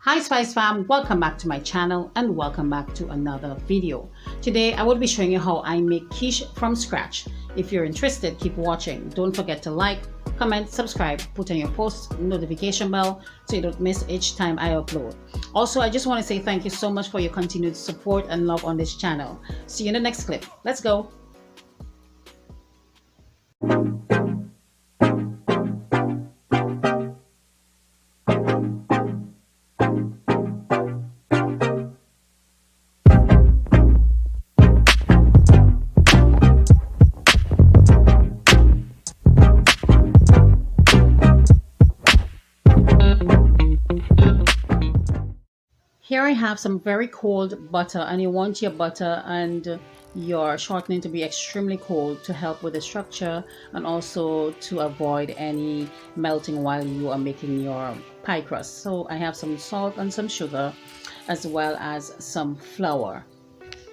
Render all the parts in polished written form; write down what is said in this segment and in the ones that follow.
Hi Spice Fam, welcome back to my channel and welcome back to another video. Today I will be showing you how I make quiche from scratch. If you're interested, keep watching. Don't forget to like, comment, subscribe, put on your post notification bell so you don't miss each time I upload. Also, I just want to say thank you so much for your continued support and love on this channel. See you in the next clip. Let's go. Here I have some very cold butter, and you want your butter and your shortening to be extremely cold to help with the structure and also to avoid any melting while you are making your pie crust. So I have some salt and some sugar as well as some flour.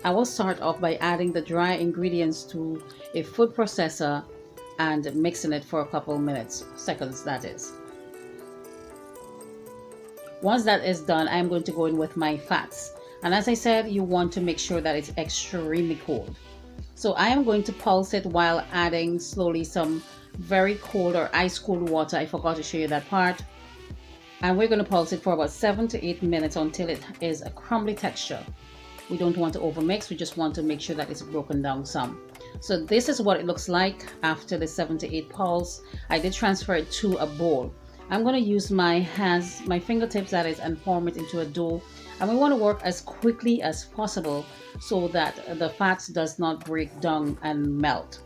I will start off by adding the dry ingredients to a food processor and mixing it for a couple seconds that is. Once that is done, I'm going to go in with my fats. And as I said, you want to make sure that it's extremely cold. So I am going to pulse it while adding slowly some very cold or ice cold water. I forgot to show you that part. And we're going to pulse it for about 7 to 8 minutes until it is a crumbly texture. We don't want to overmix, we just want to make sure that it's broken down some. So this is what it looks like after the 7 to 8 pulse. I did transfer it to a bowl. I'm going to use my hands, my fingertips that is, and form it into a dough. And we want to work as quickly as possible so that the fats does not break down and melt.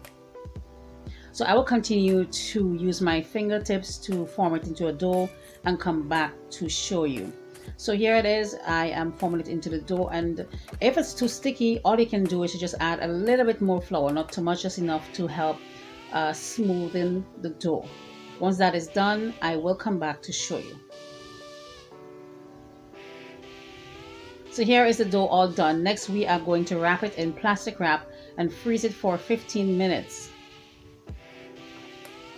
So I will continue to use my fingertips to form it into a dough and come back to show you. So here it is, I am forming it into the dough, and if it's too sticky, all you can do is just add a little bit more flour, not too much, just enough to help smoothen the dough. Once that is done, I will come back to show you. So here is the dough all done. Next, we are going to wrap it in plastic wrap and freeze it for 15 minutes.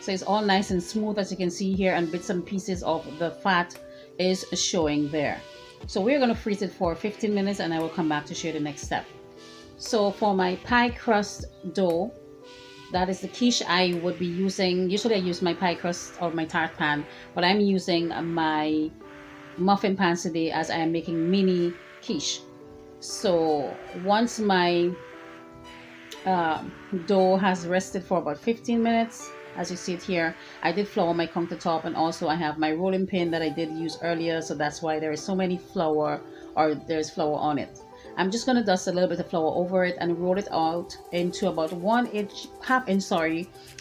So it's all nice and smooth, as you can see here, and bits and pieces of the fat is showing there. So we're going to freeze it for 15 minutes and I will come back to show you the next step. So for my pie crust dough, that is the quiche I would be using. Usually I use my pie crust or my tart pan, but I'm using my muffin pans today as I am making mini quiche. So once my dough has rested for about 15 minutes, as you see it here, I did flour my countertop, and also I have my rolling pin that I did use earlier, so that's why there is so many flour, or there's flour on it. I'm just going to dust a little bit of flour over it and roll it out into about half inch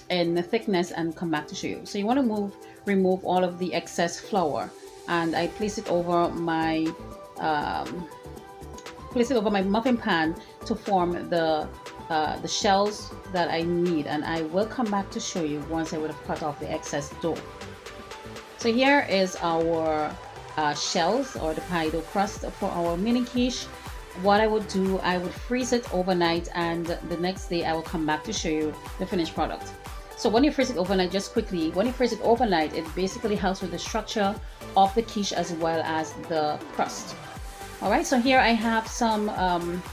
in thickness and come back to show you. So you want to remove all of the excess flour, and I place it over my muffin pan to form the shells that I need, and I will come back to show you once I would have cut off the excess dough. So here is our shells, or the pie dough crust for our mini quiche. What I would do, I would freeze it overnight, and the next day I will come back to show you the finished product. So when you freeze it overnight, just quickly, when you freeze it overnight, it basically helps with the structure of the quiche as well as the crust. Alright, so here I have some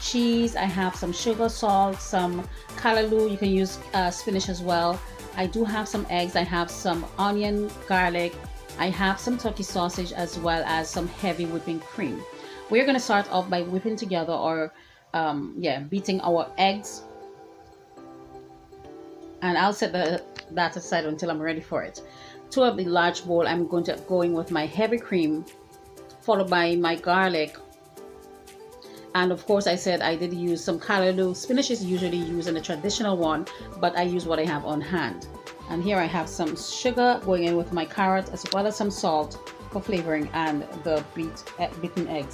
cheese, I have some sugar, salt, some callaloo. You can use spinach as well. I do have some eggs, I have some onion, garlic, I have some turkey sausage, as well as some heavy whipping cream. We're going to start off by whipping together, or beating our eggs, and I'll set that aside until I'm ready for it. To a large bowl, I'm going to go in with my heavy cream, followed by my garlic, and of course I said I did use some callaloo. Spinach is usually used in the traditional one, but I use what I have on hand. And here I have some sugar going in with my carrot, as well as some salt for flavoring, and the beaten egg.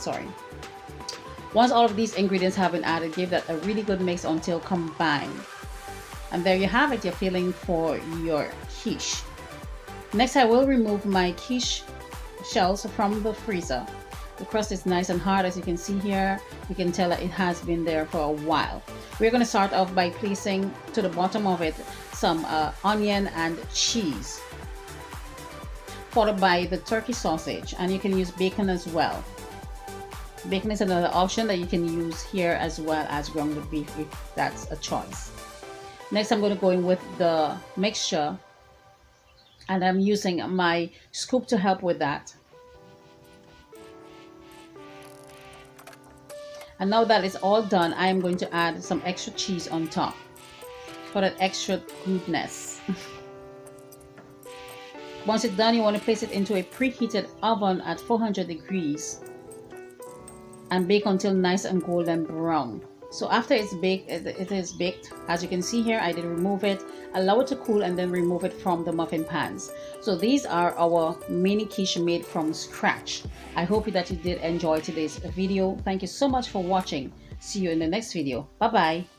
Once all of these ingredients have been added, give that a really good mix until combined. And there you have it, your filling for your quiche. Next, I will remove my quiche shells from the freezer. The crust is nice and hard, as you can see here. You can tell that it has been there for a while. We're going to start off by placing to the bottom of it some onion and cheese. followed by the turkey sausage, and you can use bacon as well. Bacon is another option that you can use here, as well as ground beef if that's a choice. Next, I'm going to go in with the mixture, and I'm using my scoop to help with that. And now that it's all done, I am going to add some extra cheese on top for that extra goodness. Once it's done, you want to place it into a preheated oven at 400 degrees and bake until nice and golden brown. So after it's baked, it is baked. As you can see here, I did remove it, allow it to cool, and then remove it from the muffin pans. So these are our mini quiche made from scratch. I hope that you did enjoy today's video. Thank you so much for watching. See you in the next video. Bye bye.